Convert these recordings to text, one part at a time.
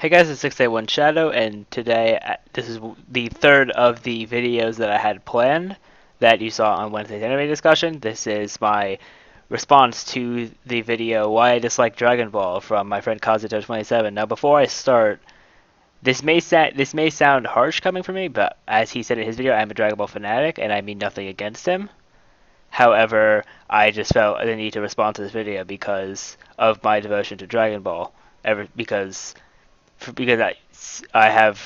Hey guys, it's 681 Shadow, and today this is the third of the videos that I had planned that you saw on Wednesday's anime discussion. This is my response to the video Why I Dislike Dragon Ball from my friend Kazuto27. Now, before I start, this may sound harsh coming from me, but as he said in his video, I'm a Dragon Ball fanatic, and I mean nothing against him. However, I just felt the need to respond to this video because of my devotion to Dragon Ball. Because I have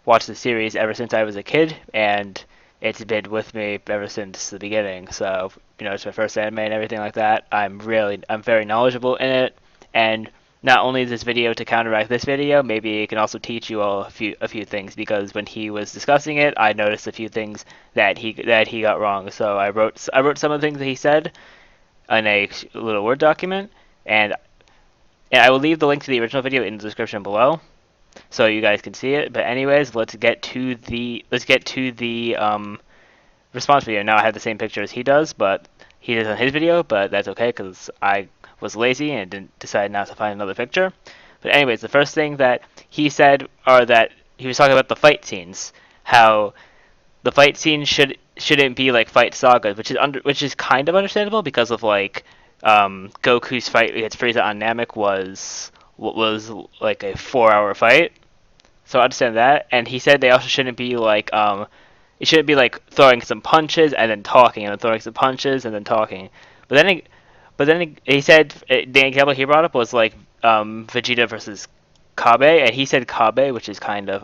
watched the series ever since I was a kid, and it's been with me ever since the beginning. So it's my first anime and everything like that. I'm very knowledgeable in it, and not only is this video to counteract this video, maybe it can also teach you all a few things, because when he was discussing it, I noticed a few things that he got wrong. So I wrote some of the things that he said in a little Word document, and I will leave the link to the original video in the description below so you guys can see it. But anyways, let's get to the response video. Now I have the same picture as he does, but he does on his video, but that's okay because I was lazy and didn't decide not to find another picture. But anyways, the first thing that he said are that he was talking about the fight scenes, how the fight scenes shouldn't be like fight sagas, which is kind of understandable because of Goku's fight against Frieza on Namek was like a 4 hour fight. So I understand that. And he said they also shouldn't be it shouldn't be like throwing some punches and then talking and then throwing some punches and then talking. But then he said the example he brought up was like Vegeta versus Kabe, and he said Kabe, which kind of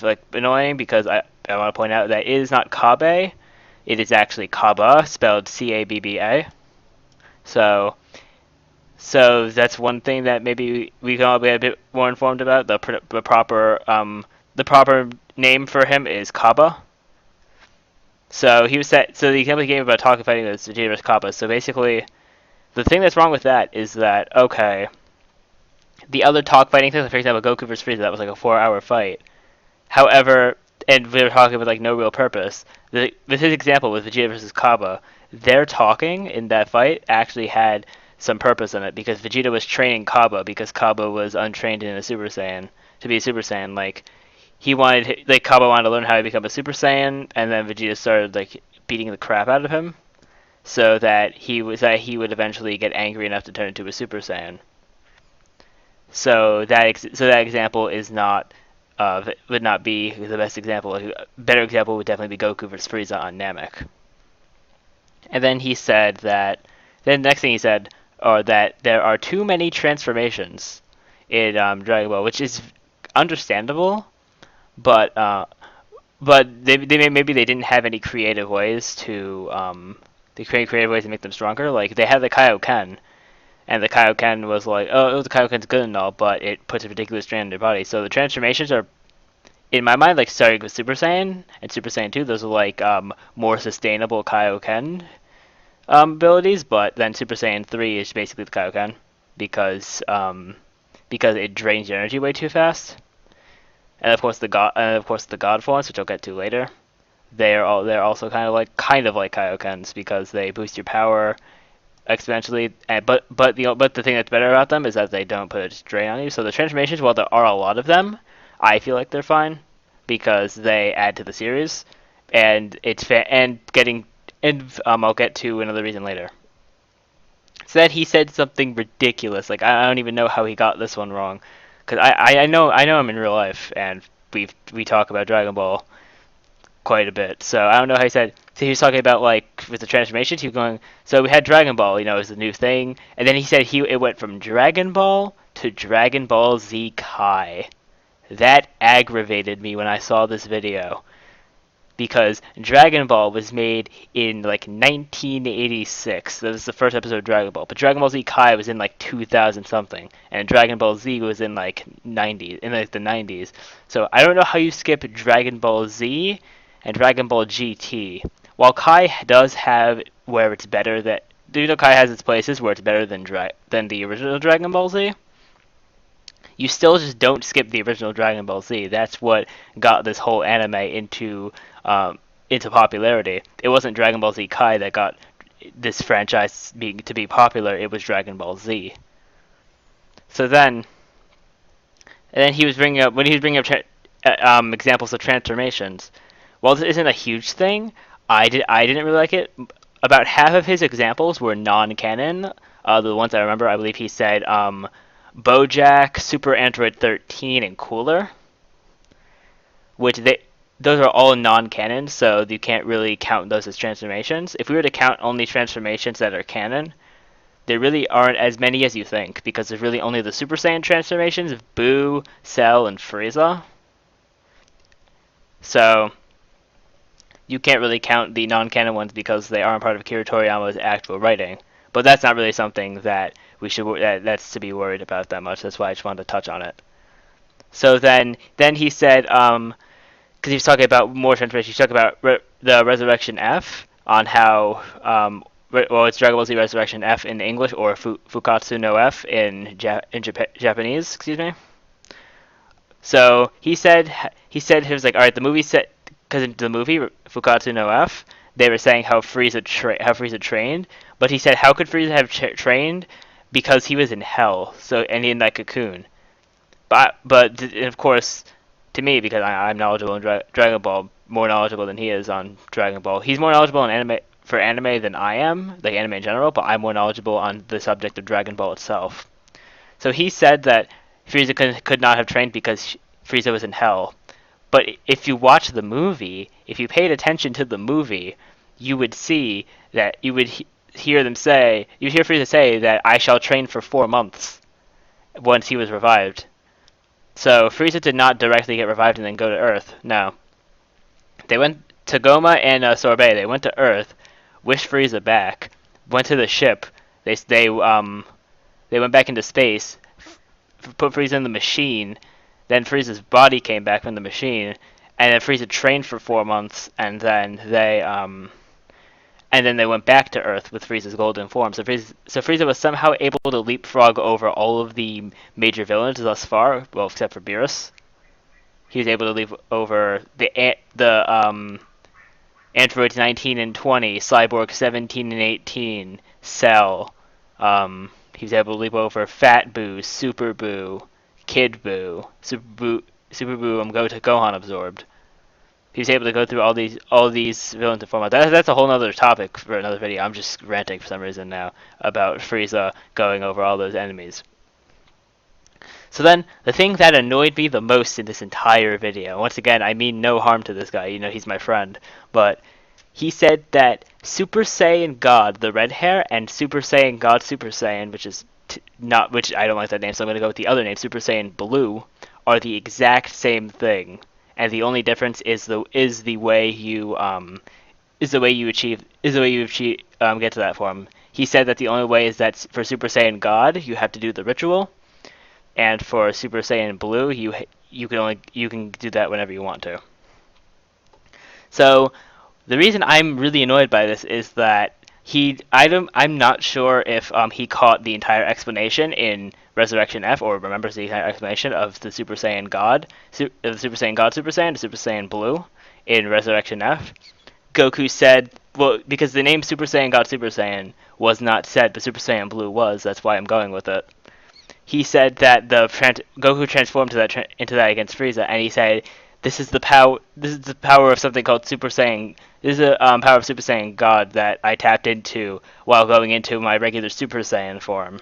like annoying because I want to point out that it is not Kabe, it is actually Kaba, spelled Cabba. So that's one thing that maybe we can all be a bit more informed about. The proper name for him is Kaba. So the example he gave about talking fighting was Vegeta versus Kaba. So basically, the thing that's wrong with that is that, okay, the other talk fighting things, like for example Goku versus Frieza, that was like a 4 hour fight. However, and we were talking with like no real purpose. With his example with Vegeta versus Kaba, their talking in that fight actually had some purpose in it, because Vegeta was training Kaba because Kaba was untrained in a Super Saiyan to be a Super Saiyan. Kaba wanted to learn how to become a Super Saiyan, and then Vegeta started like beating the crap out of him, so that he would eventually get angry enough to turn into a Super Saiyan. So that example would not be the best example. A better example would definitely be Goku versus Frieza on Namek. And then he said that. Then the next thing he said are that there are too many transformations in Dragon Ball, which is understandable, but maybe they didn't have any creative ways to create creative ways to make them stronger. Like they had the Kaioken, and the Kaioken was like, oh, the Kaioken's good and all, but it puts a particular strain on their body. So the transformations are, in my mind, like starting with Super Saiyan and Super Saiyan 2, those are like more sustainable Kaioken abilities, but then Super Saiyan 3 is basically the Kaioken because it drains your energy way too fast. And of course the God forms, which I'll get to later. They're also kind of like Kaiokens because they boost your power exponentially. But the thing that's better about them is that they don't put a drain on you. So the transformations, while there are a lot of them, I feel like they're fine because they add to the series, and I'll get to another reason later. So that he said something ridiculous. Like I don't even know how he got this one wrong, because I know him in real life, and we talk about Dragon Ball quite a bit. So I don't know how he said. So he was talking about like with the transformations. He was going. So we had Dragon Ball, as the new thing, and then he said it went from Dragon Ball to Dragon Ball Z Kai. That aggravated me when I saw this video, because Dragon Ball was made in like 1986. That was the first episode of Dragon Ball. But Dragon Ball Z Kai was in like 2000 something, and Dragon Ball Z was in like the 90s. So I don't know how you skip Dragon Ball Z and Dragon Ball GT. While Kai does have where it's better that Kai has its places where it's better than the original Dragon Ball Z. You still just don't skip the original Dragon Ball Z. That's what got this whole anime into popularity. It wasn't Dragon Ball Z Kai that got this franchise to be popular. It was Dragon Ball Z. So then And then he was bringing up when he was bringing up examples of transformations. While this isn't a huge thing, I didn't really like it. About half of his examples were non-canon. The ones I remember, I believe he said BoJack, Super Android 13, and Cooler, which those are all non-canon, so you can't really count those as transformations. If we were to count only transformations that are canon, there really aren't as many as you think, because there's really only the Super Saiyan transformations of Boo, Cell, and Frieza. So you can't really count the non-canon ones because they aren't part of Akira Toriyama's actual writing. But that's not really something that we should that's to be worried about that much. That's why I just wanted to touch on it. So then he said because he was talking about more transformation. He talked about the Resurrection F on how well, it's Dragon Ball Z Resurrection F in English, or Fukatsu no F in Japanese. Excuse me. So he was like, all right, the movie set because in the movie Fukatsu no F, they were saying how Frieza trained, but he said how could Frieza have trained because he was in hell, so and in that cocoon. But of course, to me, because I'm knowledgeable in Dragon Ball, more knowledgeable than he is on Dragon Ball. He's more knowledgeable in anime than I am, like anime in general, but I'm more knowledgeable on the subject of Dragon Ball itself. So he said that Frieza could not have trained because Frieza was in hell. But if you watch the movie, if you paid attention to the movie, you would see that hear them say, you would hear Frieza say that I shall train for 4 months once he was revived. So Frieza did not directly get revived and then go to Earth. No, they went to Goma and Sorbet. They went to Earth, wished Frieza back, went to the ship. They went back into space, put Frieza in the machine. Then Frieza's body came back from the machine, and then Frieza trained for 4 months, and then they went back to Earth with Frieza's golden form. So Frieza was somehow able to leapfrog over all of the major villains thus far, well, except for Beerus. He was able to leap over the androids 19 and 20, Cyborg 17 and 18, Cell. He was able to leap over Fat Boo, Super Boo, Kid Boo, Super Boo. Gohan absorbed. He was able to go through all these villains in form. That's a whole other topic for another video. I'm just ranting for some reason now about Frieza going over all those enemies. So then, the thing that annoyed me the most in this entire video, once again, I mean no harm to this guy, he's my friend, but he said that Super Saiyan God, the red hair, and Super Saiyan God Super Saiyan, which I don't like that name, so I'm going to go with the other name, Super Saiyan Blue, are the exact same thing, and the only difference is the way you get to that form. He said that the only way is that for Super Saiyan God, you have to do the ritual, and for Super Saiyan Blue, you can do that whenever you want to. So the reason I'm really annoyed by this is that I'm not sure if he caught the entire explanation in Resurrection F or remembers the entire explanation of the Super Saiyan God, the Super Saiyan God Super Saiyan, the Super Saiyan Blue in Resurrection F. Goku said, well, because the name Super Saiyan God Super Saiyan was not said, but Super Saiyan Blue was. That's why I'm going with it. He said that Goku transformed into that against Frieza, and he said, "This is the power. This is the power of something called Super Saiyan. This is the power of Super Saiyan God that I tapped into while going into my regular Super Saiyan form.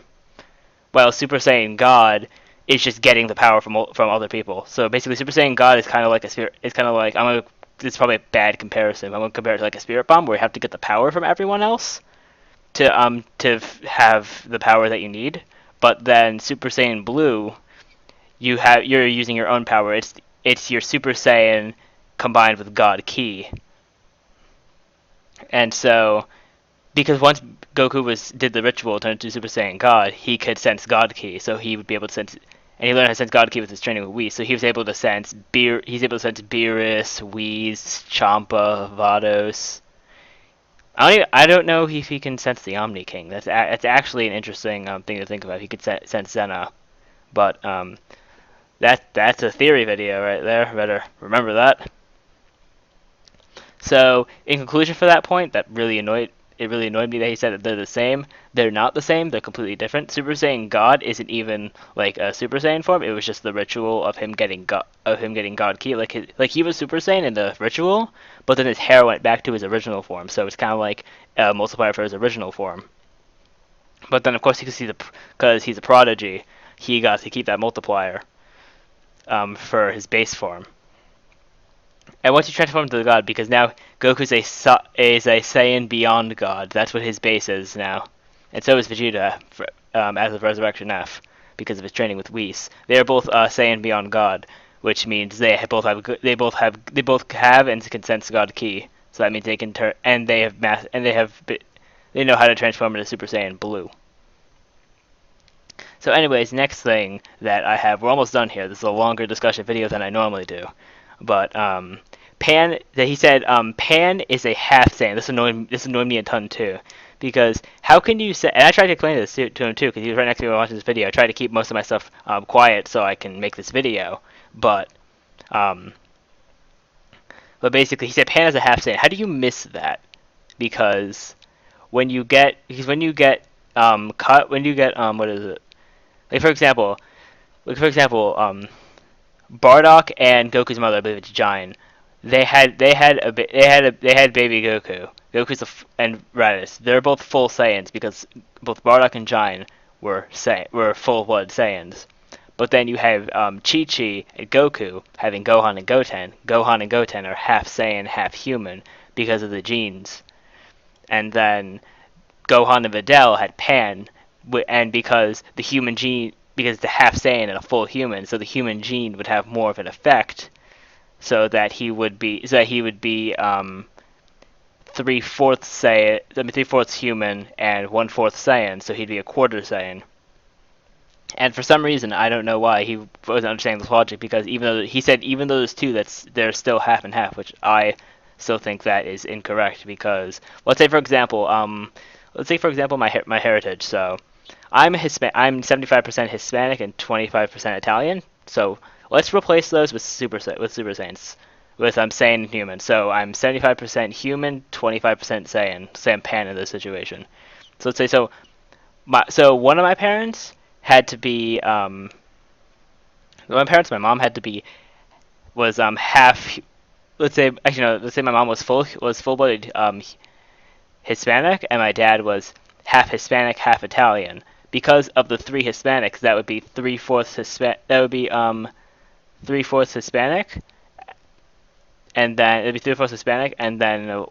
While Super Saiyan God is just getting the power from other people. So basically, Super Saiyan God is kind of like a spirit. It's kind of like It's probably a bad comparison. I'm gonna compare it to like a spirit bomb, where you have to get the power from everyone else to have the power that you need. But then Super Saiyan Blue, you're using your own power. It's your Super Saiyan combined with God Ki. And so, because once Goku did the ritual, turned into Super Saiyan God, he could sense God Ki, so he would be able to sense. And he learned how to sense God Ki with his training with Whis, so he was able to sense Beerus, Whis, Champa, Vados. I don't know if he can sense the Omni King. That's actually an interesting thing to think about. He could sense Senna, but that's a theory video right there. Better remember that. So in conclusion, for that point, that really annoyed. it really annoyed me that he said that they're the same. They're not the same. They're completely different. Super Saiyan God isn't even like a Super Saiyan form. It was just the ritual of him getting God Ki. Like he was Super Saiyan in the ritual, but then his hair went back to his original form. So it's kind of like a multiplier for his original form. But then of course because he's a prodigy, he got to keep that multiplier for his base form. And once you transform into the god, because now Goku's is a Saiyan beyond God. That's what his base is now, and so is Vegeta as of Resurrection F because of his training with Whis. They are both Saiyan beyond God, which means they both have and can sense God Ki. So that means they can turn and they know how to transform into Super Saiyan Blue. So anyways, next thing that I have, we're almost done here. This is a longer discussion video than I normally do. But Pan, that he said, Pan is a half Saiyan. This annoyed me a ton too, because how can you say? And I tried to explain this to him too, because he was right next to me while watching this video. I tried to keep most of my stuff quiet so I can make this video, um, but basically he said Pan is a half Saiyan. How do you miss that? Because when you get what is it? Like for example, Bardock and Goku's mother, I believe it's Giant. They had baby Goku. And Raditz. They're both full Saiyans because both Bardock and Giant were full blood Saiyans. But then you have Chi Chi and Goku having Gohan and Goten. Gohan and Goten are half Saiyan, half human because of the genes. And then Gohan and Videl had Pan, and because the human gene, because it's a half Saiyan and a full human, so the human gene would have more of an effect, so that he would be 3/4 Saiyan, 3/4 human and 1/4 Saiyan, so he'd be a quarter Saiyan. And for some reason, I don't know why he wasn't understanding this logic, because even though there's two, they're still half and half, which I still think that is incorrect. Because let's say for example my heritage. So I'm 75% Hispanic and 25% Italian. So let's replace those with Super Saiyans. With Saiyan and human. So I'm 75% human, 25% Saiyan. Saiyan Pan in this situation. So let's say so one of my parents had to be my mom had to be was half. Let's say actually no. Let's say my mom was full-blooded Hispanic, and my dad was half Hispanic, half Italian. Because of the three Hispanics, that would be 3/4 Hispanic. That would be 3/4 Hispanic, and then it'd be 3/4 Hispanic, and then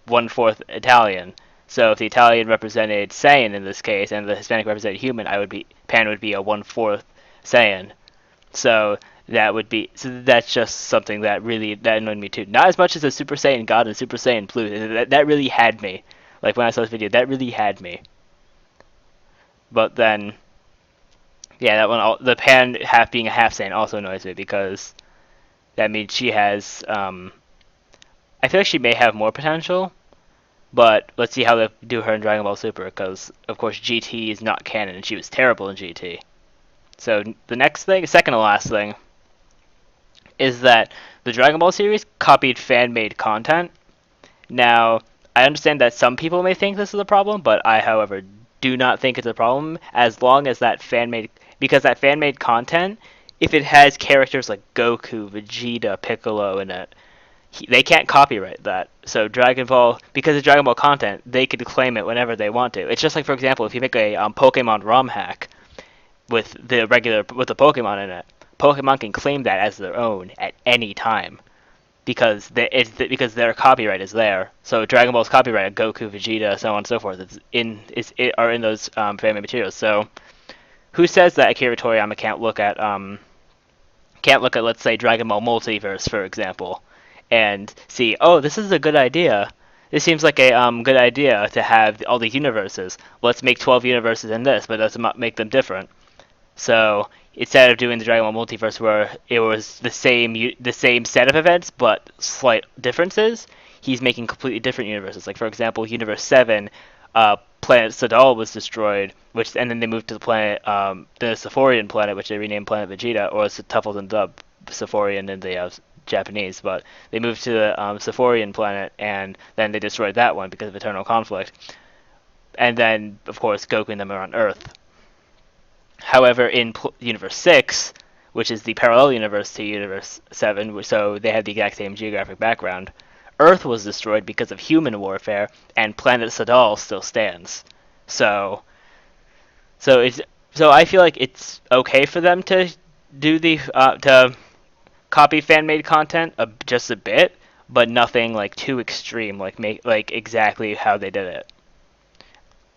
1/4 Italian. So if the Italian represented Saiyan in this case, and the Hispanic represented human, Pan would be a 1/4 Saiyan. So that's just something that annoyed me too. Not as much as the Super Saiyan God and Super Saiyan Blue. That really had me. Like when I saw this video, that really had me. But then, yeah, that one, the Pan being a half Saiyan also annoys me because that means she has. I feel like she may have more potential, but let's see how they do her in Dragon Ball Super, because of course GT is not canon, and she was terrible in GT. So the next thing, second to last thing, is that the Dragon Ball series copied fan-made content. Now, I understand that some people may think this is a problem, but I, however, do not think it's a problem as long as because that fan-made content, if it has characters like Goku, Vegeta, Piccolo in it, they can't copyright that. So because it's Dragon Ball content, they could claim it whenever they want to. It's just like, for example, if you make a Pokemon ROM hack with the Pokemon in it, Pokemon can claim that as their own at any time because their copyright is there. So Dragon Ball's copyright, Goku, Vegeta, so on and so forth, are in those fan-made materials. So who says that Akira Toriyama can't look at let's say Dragon Ball Multiverse, for example, and see, oh, this is a good idea. This seems like a good idea to have all these universes. Let's make 12 universes in this, but let's make them different. So instead of doing the Dragon Ball Multiverse where it was the same set of events but slight differences, he's making completely different universes. Like for example, Universe 7, planet Sadal was destroyed, and then they moved to the planet, the Sephorian planet, which they renamed Planet Vegeta, or it's Tuffles and Dub Sephorian in the Japanese, but they moved to the Sephorian planet, and then they destroyed that one because of eternal conflict. And then, of course, Goku and them are on Earth. However, in Universe 6, which is the parallel universe to Universe 7, so they have the exact same geographic background, Earth was destroyed because of human warfare, and Planet Sadal still stands. So, so it's so I feel like it's okay for them to do the to copy fan made content just a bit, but nothing like too extreme, like make like exactly how they did it.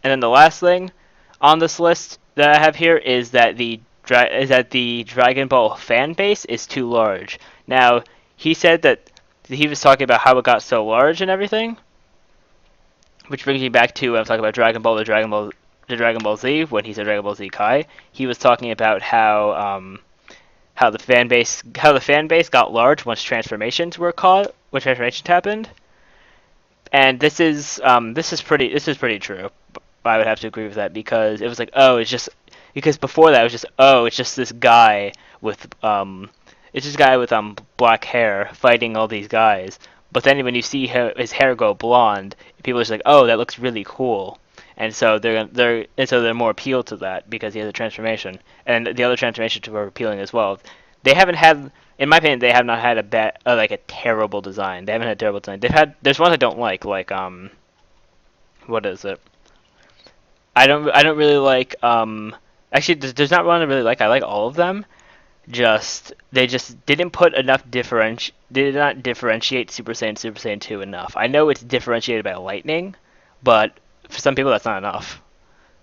And then the last thing on this list that I have here is that the Dragon Ball fan base is too large. Now, he said that he was talking about how it got so large and everything, which brings me back to when I was talking about Dragon Ball, the Dragon Ball Z when he said Dragon Ball Z Kai. He was talking about how the fan base got large once transformations were caught when transformations happened, and this is pretty true. I would have to agree with that because it was like, oh, it's just because before that it was just, oh, it's just this guy with black hair fighting all these guys. But then when you see his hair go blonde, people are just like, oh, that looks really cool. And so they're more appealed to that because he has a transformation, and the other transformations were appealing as well. They haven't had, in my opinion, they have not had like a terrible design. They haven't had a terrible design. There's ones I don't like what is it? I don't really like actually there's not one I really like. I like all of them. They just didn't put enough did not differentiate Super Saiyan 2 enough. I know it's differentiated by lightning, but for some people that's not enough.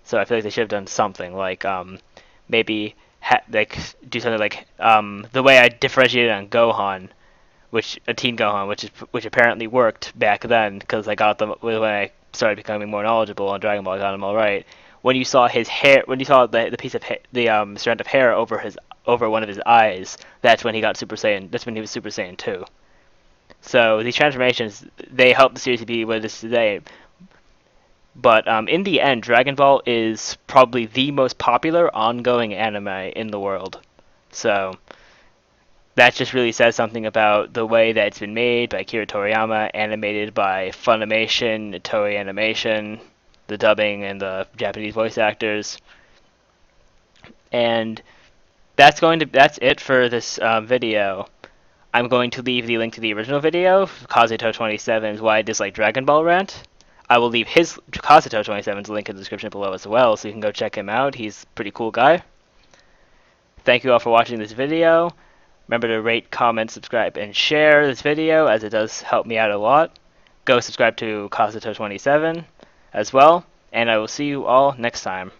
So I feel like they should have done something like maybe like do something like the way I differentiated on Gohan, which a Teen Gohan, which apparently worked back then because I got them when I started becoming more knowledgeable on Dragon Ball. I got them all right. When you saw his hair, when you saw the piece of the strand of hair over one of his eyes, that's when he got Super Saiyan. That's when he was Super Saiyan 2. So these transformations they help the series to be what it is today. But in the end, Dragon Ball is probably the most popular ongoing anime in the world. So that just really says something about the way that it's been made by Akira Toriyama, animated by Funimation, Toei Animation, the dubbing and the Japanese voice actors. And that's it for this video. I'm going to leave the link to the original video, Kazuto27's Why I Dislike Dragon Ball Rant. I will leave his Kazuto27's link in the description below as well, so you can go check him out. He's a pretty cool guy. Thank you all for watching this video. Remember to rate, comment, subscribe, and share this video, as it does help me out a lot. Go subscribe to Kazuto27 as well, and I will see you all next time.